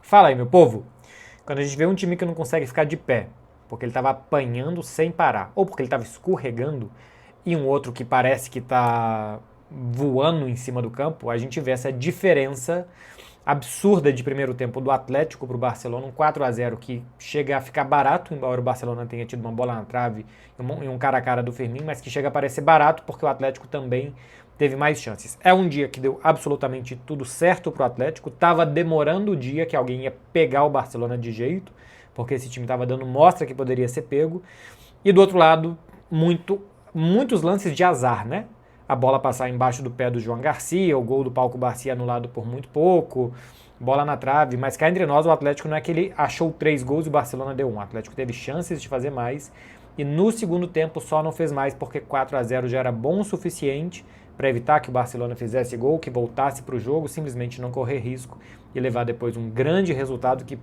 Fala aí, meu povo. Quando a gente vê um time que não consegue ficar de pé, porque ele estava apanhando sem parar, ou porque ele estava escorregando, e um outro que parece que está voando em cima do campo, a gente vê essa diferença absurda de primeiro tempo do Atlético para o Barcelona, um 4-0 que chega a ficar barato, embora o Barcelona tenha tido uma bola na trave e um cara a cara do Firmino, mas que chega a parecer barato porque o Atlético também teve mais chances. É um dia que deu absolutamente tudo certo para o Atlético, estava demorando o dia que alguém ia pegar o Barcelona de jeito, porque esse time estava dando mostra que poderia ser pego, e do outro lado, muitos lances de azar, né? A bola passar embaixo do pé do João Garcia, o gol do Paulo Barcia anulado por muito pouco, bola na trave, mas cá entre nós o Atlético não é que ele achou 3 gols e o Barcelona deu 1. O Atlético teve chances de fazer mais e no segundo tempo só não fez mais porque 4-0 já era bom o suficiente para evitar que o Barcelona fizesse gol, que voltasse para o jogo, simplesmente não correr risco e levar depois um grande resultado que,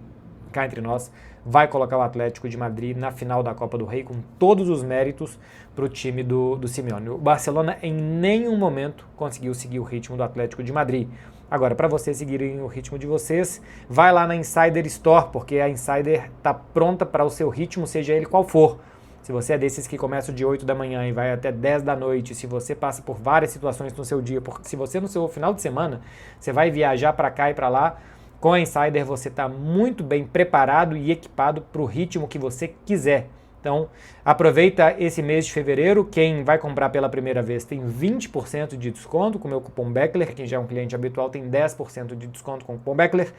cá entre nós, vai colocar o Atlético de Madrid na final da Copa do Rei com todos os méritos para o time do Simeone. O Barcelona em nenhum momento conseguiu seguir o ritmo do Atlético de Madrid. Agora, para vocês seguirem o ritmo de vocês, vai lá na Insider Store, porque a Insider está pronta para o seu ritmo, seja ele qual for. Se você é desses que começa de 8 da manhã e vai até 10 da noite, se você passa por várias situações no seu dia, porque se você no seu final de semana, você vai viajar para cá e para lá, com a Insider você está muito bem preparado e equipado para o ritmo que você quiser. Então, aproveita esse mês de fevereiro. Quem vai comprar pela primeira vez tem 20% de desconto com o meu cupom Beckler. Quem já é um cliente habitual tem 10% de desconto com o cupom Beckler.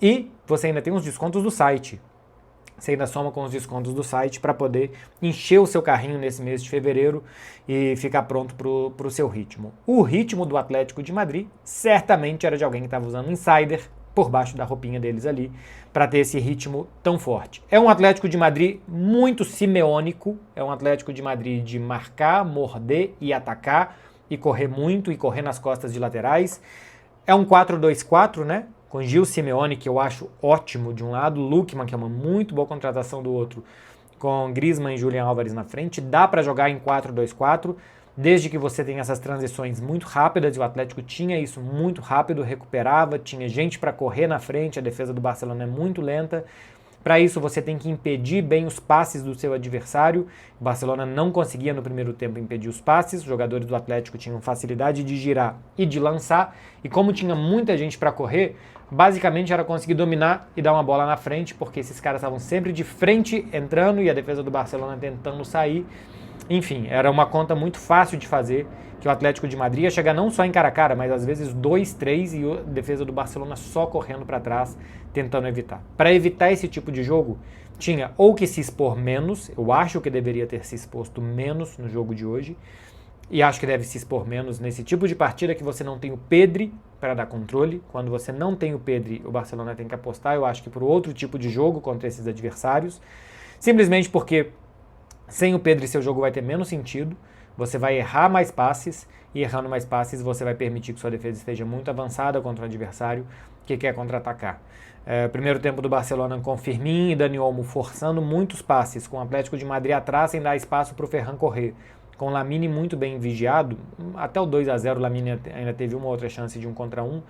E você ainda tem os descontos do site. Você ainda soma com os descontos do site para poder encher o seu carrinho nesse mês de fevereiro e ficar pronto para o seu ritmo. O ritmo do Atlético de Madrid certamente era de alguém que estava usando Insider por baixo da roupinha deles ali, para ter esse ritmo tão forte. É um Atlético de Madrid muito simeônico, é um Atlético de Madrid de marcar, morder e atacar, e correr muito, e correr nas costas de laterais. É um 4-2-4, né? Com Gil Simeone, que eu acho ótimo de um lado, Lookman, que é uma muito boa contratação do outro, com Griezmann e Julián Álvares na frente. Dá para jogar em 4-2-4, desde que você tenha essas transições muito rápidas, e o Atlético tinha isso muito rápido, recuperava, tinha gente para correr na frente, a defesa do Barcelona é muito lenta. Para isso você tem que impedir bem os passes do seu adversário. O Barcelona não conseguia no primeiro tempo impedir os passes, os jogadores do Atlético tinham facilidade de girar e de lançar, e como tinha muita gente para correr, basicamente era conseguir dominar e dar uma bola na frente, porque esses caras estavam sempre de frente entrando e a defesa do Barcelona tentando sair. Enfim, era uma conta muito fácil de fazer, que o Atlético de Madrid ia chegar não só em cara a cara, mas às vezes 2, 3 e a defesa do Barcelona só correndo para trás, tentando evitar. Para evitar esse tipo de jogo, tinha ou que se expor menos, eu acho que deveria ter se exposto menos no jogo de hoje, e acho que deve se expor menos nesse tipo de partida que você não tem o Pedri para dar controle. Quando você não tem o Pedri, o Barcelona tem que apostar, eu acho que por outro tipo de jogo contra esses adversários, simplesmente porque sem o Pedri, seu jogo vai ter menos sentido, você vai errar mais passes, e errando mais passes você vai permitir que sua defesa esteja muito avançada contra o adversário que quer contra-atacar. Primeiro tempo do Barcelona com Firmino e Dani Olmo forçando muitos passes, com o Atlético de Madrid atrás sem dar espaço para o Ferran correr, com o Lamine muito bem vigiado, até o 2-0 o Lamine ainda teve uma outra chance de 1 contra 1,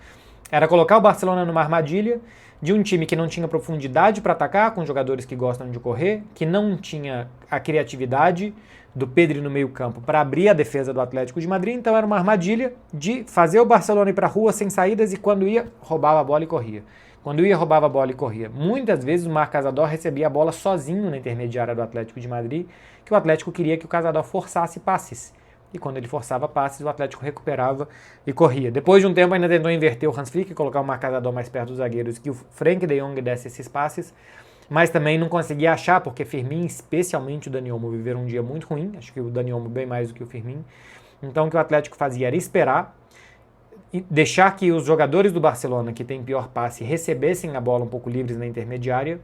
era colocar o Barcelona numa armadilha de um time que não tinha profundidade para atacar, com jogadores que gostam de correr, que não tinha a criatividade do Pedri no meio campo para abrir a defesa do Atlético de Madrid, então era uma armadilha de fazer o Barcelona ir para a rua sem saídas e quando ia, roubava a bola e corria. Quando ia, roubava a bola e corria. Muitas vezes o Marc Casador recebia a bola sozinho na intermediária do Atlético de Madrid, que o Atlético queria que o Casador forçasse passes. E quando ele forçava passes, o Atlético recuperava e corria. Depois de um tempo ainda tentou inverter o Hans Flick e colocar o Marc Casador mais perto dos zagueiros, que o Frenkie de Jong desse esses passes, mas também não conseguia achar, porque Firmino, especialmente o Dani Olmo, viveram um dia muito ruim, acho que o Dani Olmo bem mais do que o Firmino. Então o que o Atlético fazia era esperar, e deixar que os jogadores do Barcelona, que tem pior passe, recebessem a bola um pouco livres na intermediária,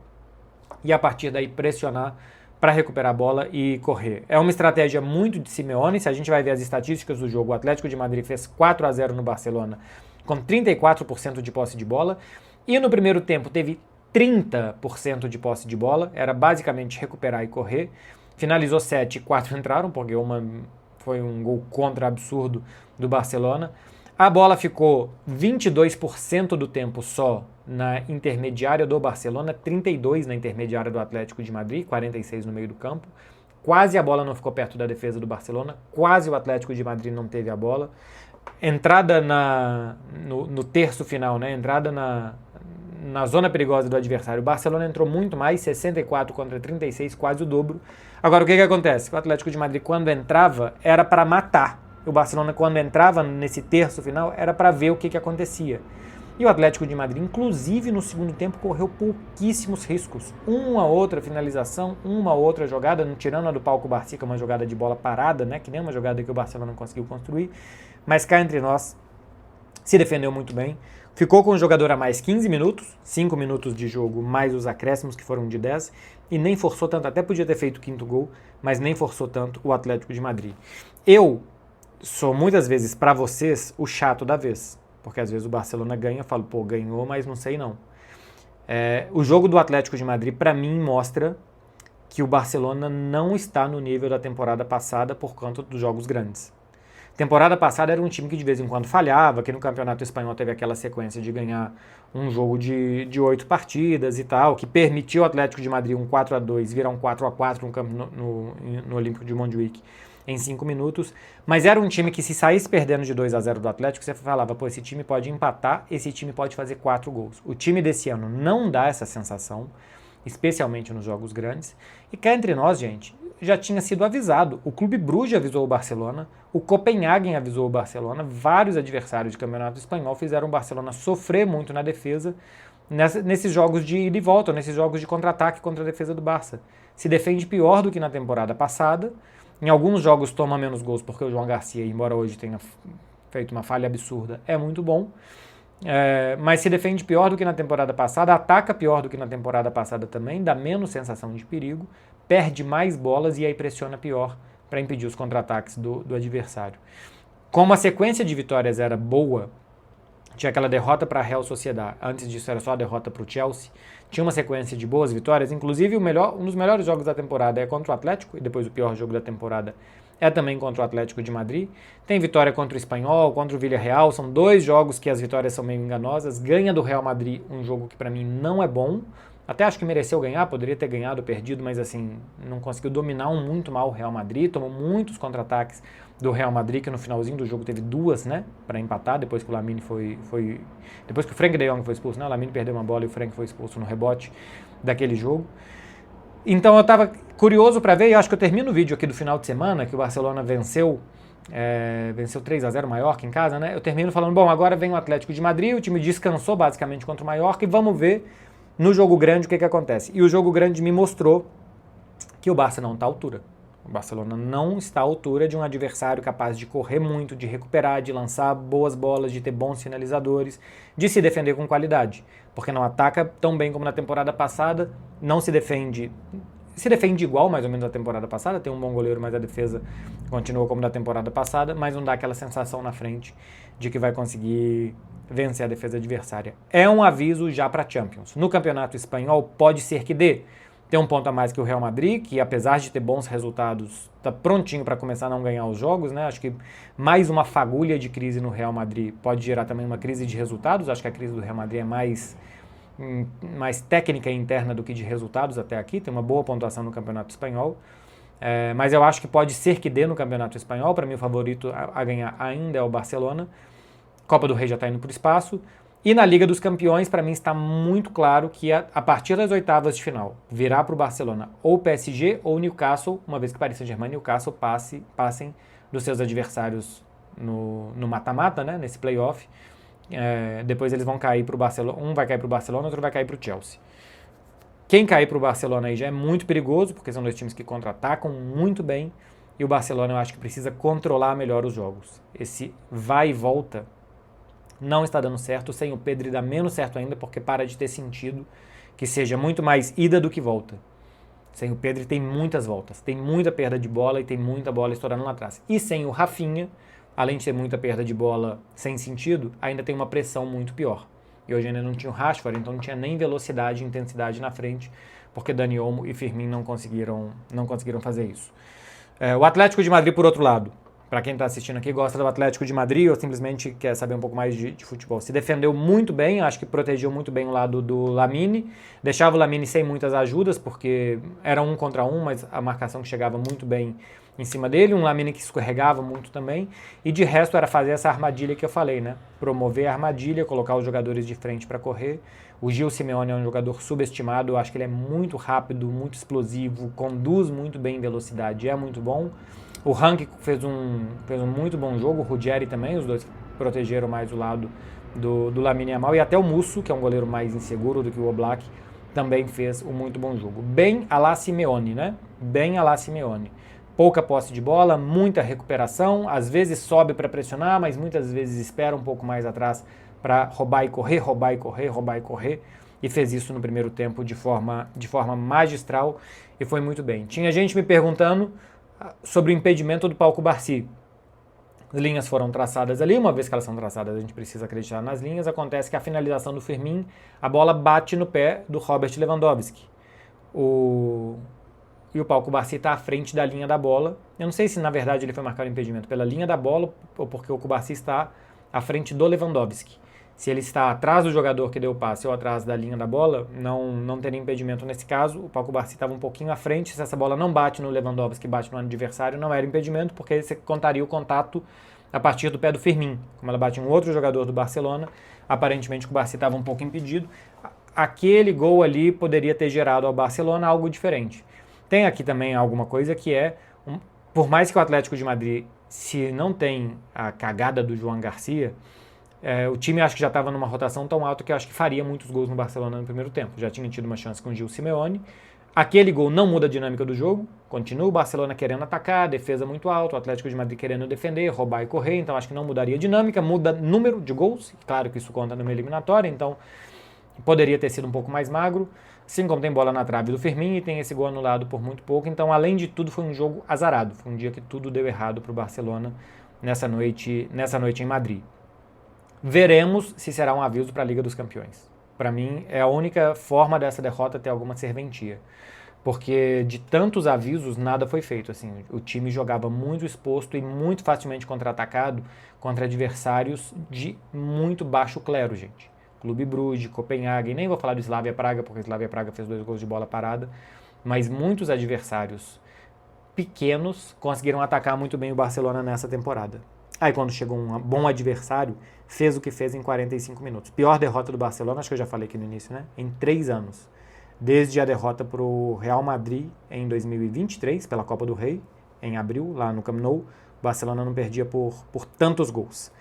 e a partir daí pressionar para recuperar a bola e correr. É uma estratégia muito de Simeone. Se a gente vai ver as estatísticas do jogo, o Atlético de Madrid fez 4-0 no Barcelona com 34% de posse de bola e no primeiro tempo teve 30% de posse de bola, era basicamente recuperar e correr. Finalizou 7 e 4 entraram, porque uma foi um gol contra absurdo do Barcelona. A bola ficou 22% do tempo só na intermediária do Barcelona, 32% na intermediária do Atlético de Madrid, 46% no meio do campo. Quase a bola não ficou perto da defesa do Barcelona, quase o Atlético de Madrid não teve a bola. Entrada no terço final, né? Entrada na zona perigosa do adversário. O Barcelona entrou muito mais, 64 contra 36, quase o dobro. Agora, o que acontece? O Atlético de Madrid, quando entrava, era para matar. O Barcelona, quando entrava nesse terço final, era para ver o que acontecia. E o Atlético de Madrid, inclusive no segundo tempo, correu pouquíssimos riscos. Uma outra finalização, uma outra jogada, tirando a do Pau Cubarsí, que é uma jogada de bola parada, né? Que nem uma jogada que o Barcelona não conseguiu construir. Mas cá entre nós, se defendeu muito bem. Ficou com o jogador a mais 15 minutos, 5 minutos de jogo, mais os acréscimos, que foram de 10, e nem forçou tanto, até podia ter feito o quinto gol, mas nem forçou tanto o Atlético de Madrid. Eu sou muitas vezes, para vocês, o chato da vez, porque às vezes o Barcelona ganha, eu falo, pô, ganhou, mas não sei não. O jogo do Atlético de Madrid, para mim, mostra que o Barcelona não está no nível da temporada passada por conta dos jogos grandes. Temporada passada era um time que de vez em quando falhava, que no Campeonato Espanhol teve aquela sequência de ganhar um jogo de 8 partidas e tal, que permitiu o Atlético de Madrid um 4-2 virar um 4-4 no Olímpico de Montjuic em 5 minutos, mas era um time que se saísse perdendo de 2-0 do Atlético, você falava, pô, esse time pode empatar, esse time pode fazer 4 gols. O time desse ano não dá essa sensação, especialmente nos jogos grandes, e cá entre nós, gente, já tinha sido avisado. O Clube Bruges avisou o Barcelona, o Copenhagen avisou o Barcelona, vários adversários de campeonato espanhol fizeram o Barcelona sofrer muito na defesa nesses jogos de ida e volta, nesses jogos de contra-ataque contra a defesa do Barça. Se defende pior do que na temporada passada, em alguns jogos toma menos gols porque o João Garcia, embora hoje tenha feito uma falha absurda, é muito bom. Mas se defende pior do que na temporada passada, ataca pior do que na temporada passada também, dá menos sensação de perigo, perde mais bolas e aí pressiona pior para impedir os contra-ataques do adversário. Como a sequência de vitórias era boa, tinha aquela derrota para a Real Sociedad, antes disso era só a derrota para o Chelsea, tinha uma sequência de boas vitórias, inclusive um dos melhores jogos da temporada é contra o Atlético, e depois o pior jogo da temporada é também contra o Atlético de Madrid. Tem vitória contra o Espanhol, contra o Villarreal, são 2 jogos que as vitórias são meio enganosas. Ganha do Real Madrid, um jogo que para mim não é bom. Até acho que mereceu ganhar, poderia ter ganhado, perdido, mas assim, não conseguiu dominar muito mal o Real Madrid, tomou muitos contra-ataques do Real Madrid, que no finalzinho do jogo teve 2, né, para empatar, depois que o Lamine depois que o Frenkie de Jong foi expulso, né, o Lamine perdeu uma bola e o Frenkie foi expulso no rebote daquele jogo. Então eu estava curioso para ver, e acho que eu termino o vídeo aqui do final de semana, que o Barcelona venceu 3-0 o Mallorca em casa, né? Eu termino falando, bom, agora vem o Atlético de Madrid, o time descansou basicamente contra o Mallorca e vamos ver no jogo grande o que acontece. E o jogo grande me mostrou que o Barça não está à altura. O Barcelona não está à altura de um adversário capaz de correr muito, de recuperar, de lançar boas bolas, de ter bons finalizadores, de se defender com qualidade. Porque não ataca tão bem como na temporada passada, não se defende igual mais ou menos na temporada passada, tem um bom goleiro, mas a defesa continua como na temporada passada, mas não dá aquela sensação na frente de que vai conseguir vencer a defesa adversária. É um aviso já para Champions. No Campeonato Espanhol pode ser que dê. Tem um ponto a mais que o Real Madrid, que apesar de ter bons resultados, está prontinho para começar a não ganhar os jogos, né? Acho que mais uma fagulha de crise no Real Madrid pode gerar também uma crise de resultados. Acho que a crise do Real Madrid é mais técnica e interna do que de resultados até aqui. Tem uma boa pontuação no Campeonato Espanhol. Mas eu acho que pode ser que dê no Campeonato Espanhol. Para mim o favorito a ganhar ainda é o Barcelona. Copa do Rei já está indo para o espaço. E na Liga dos Campeões, para mim está muito claro que a partir das oitavas de final, virá para o Barcelona ou PSG ou Newcastle, uma vez que Paris Saint-Germain e Newcastle passem dos seus adversários no mata-mata, né, nesse playoff. Depois eles vão cair para o Barcelona, um vai cair para o Barcelona, outro vai cair para o Chelsea. Quem cair para o Barcelona aí já é muito perigoso, porque são 2 times que contra-atacam muito bem, e o Barcelona eu acho que precisa controlar melhor os jogos. Esse vai e volta não está dando certo, sem o Pedri dá menos certo ainda, porque para de ter sentido que seja muito mais ida do que volta. Sem o Pedri tem muitas voltas, tem muita perda de bola e tem muita bola estourando lá atrás. E sem o Rafinha, além de ter muita perda de bola sem sentido, ainda tem uma pressão muito pior. E hoje ainda não tinha o Rashford, então não tinha nem velocidade e intensidade na frente, porque Dani Olmo e Firmino não conseguiram fazer isso. O Atlético de Madrid, por outro lado, para quem está assistindo aqui, gosta do Atlético de Madrid ou simplesmente quer saber um pouco mais de futebol. Se defendeu muito bem, acho que protegeu muito bem o lado do Lamine, deixava o Lamine sem muitas ajudas, porque era 1 contra 1, mas a marcação que chegava muito bem em cima dele, um Lamine que escorregava muito também, e de resto era fazer essa armadilha que eu falei, né? Promover a armadilha, colocar os jogadores de frente para correr. O Gil Simeone é um jogador subestimado, eu acho que ele é muito rápido, muito explosivo, conduz muito bem em velocidade, é muito bom. O Rank fez um muito bom jogo, o Ruggeri também, os dois protegeram mais o lado do Lamine Yamal, e até o Musso, que é um goleiro mais inseguro do que o Oblak, também fez um muito bom jogo. Bem a la Simeone, né? Bem a la Simeone. Pouca posse de bola, muita recuperação, às vezes sobe para pressionar, mas muitas vezes espera um pouco mais atrás para roubar e correr, roubar e correr, roubar e correr, e fez isso no primeiro tempo de forma magistral e foi muito bem. Tinha gente me perguntando sobre o impedimento do Pau Cubarsí. As linhas foram traçadas ali, uma vez que elas são traçadas a gente precisa acreditar nas linhas, acontece que a finalização do Firmino, a bola bate no pé do Robert Lewandowski. E o Pau Cubarsí está à frente da linha da bola. Eu não sei se na verdade ele foi marcar o impedimento pela linha da bola ou porque o Cubarsí está à frente do Lewandowski. Se ele está atrás do jogador que deu o passe ou atrás da linha da bola, não teria impedimento nesse caso. O Pau Cubarsí estava um pouquinho à frente. Se essa bola não bate no Lewandowski, bate no adversário, não era impedimento, porque você contaria o contato a partir do pé do Firmino. Como ela bate em um outro jogador do Barcelona, aparentemente o Cubarsí estava um pouco impedido. Aquele gol ali poderia ter gerado ao Barcelona algo diferente. Tem aqui também alguma coisa que é, por mais que o Atlético de Madrid, se não tem a cagada do João Garcia, o time acho que já estava numa rotação tão alta que eu acho que faria muitos gols no Barcelona no primeiro tempo. Já tinha tido uma chance com o Gil Simeone. Aquele gol não muda a dinâmica do jogo. Continua o Barcelona querendo atacar, defesa muito alta, o Atlético de Madrid querendo defender, roubar e correr. Então acho que não mudaria a dinâmica, muda número de gols. Claro que isso conta numa eliminatória, então poderia ter sido um pouco mais magro. Assim como tem bola na trave do Firmino e tem esse gol anulado por muito pouco. Então, além de tudo, foi um jogo azarado. Foi um dia que tudo deu errado para o Barcelona nessa noite em Madrid. Veremos se será um aviso para a Liga dos Campeões. Para mim, é a única forma dessa derrota ter alguma serventia. Porque de tantos avisos, nada foi feito. Assim, o time jogava muito exposto e muito facilmente contra-atacado contra adversários de muito baixo clero, gente. Clube Brugge, Copenhague, nem vou falar do Slavia Praga, porque o Slavia Praga fez 2 gols de bola parada, mas muitos adversários pequenos conseguiram atacar muito bem o Barcelona nessa temporada. Aí quando chegou um bom adversário, fez o que fez em 45 minutos. Pior derrota do Barcelona, acho que eu já falei aqui no início, né? Em 3 anos. Desde a derrota para o Real Madrid em 2023, pela Copa do Rei, em abril, lá no Camp Nou, o Barcelona não perdia por tantos gols.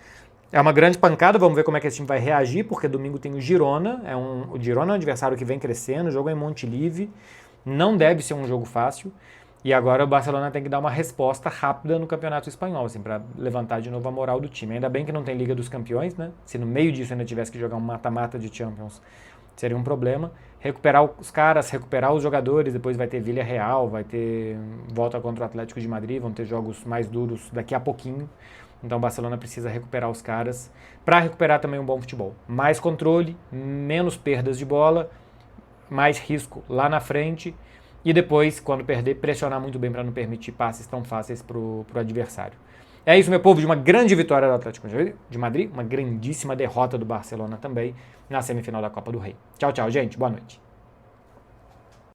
É uma grande pancada, vamos ver como é que esse time vai reagir, porque domingo tem o Girona, o Girona é um adversário que vem crescendo, o jogo é em Montilivi, não deve ser um jogo fácil, e agora o Barcelona tem que dar uma resposta rápida no Campeonato Espanhol, assim, para levantar de novo a moral do time. Ainda bem que não tem Liga dos Campeões, né? Se no meio disso ainda tivesse que jogar um mata-mata de Champions, seria um problema. Recuperar os caras, recuperar os jogadores, depois vai ter Villarreal, vai ter volta contra o Atlético de Madrid, vão ter jogos mais duros daqui a pouquinho. Então o Barcelona precisa recuperar os caras para recuperar também um bom futebol. Mais controle, menos perdas de bola, mais risco lá na frente e depois, quando perder, pressionar muito bem para não permitir passes tão fáceis para o adversário. É isso, meu povo, de uma grande vitória do Atlético de Madrid, uma grandíssima derrota do Barcelona também na semifinal da Copa do Rei. Tchau, tchau, gente. Boa noite.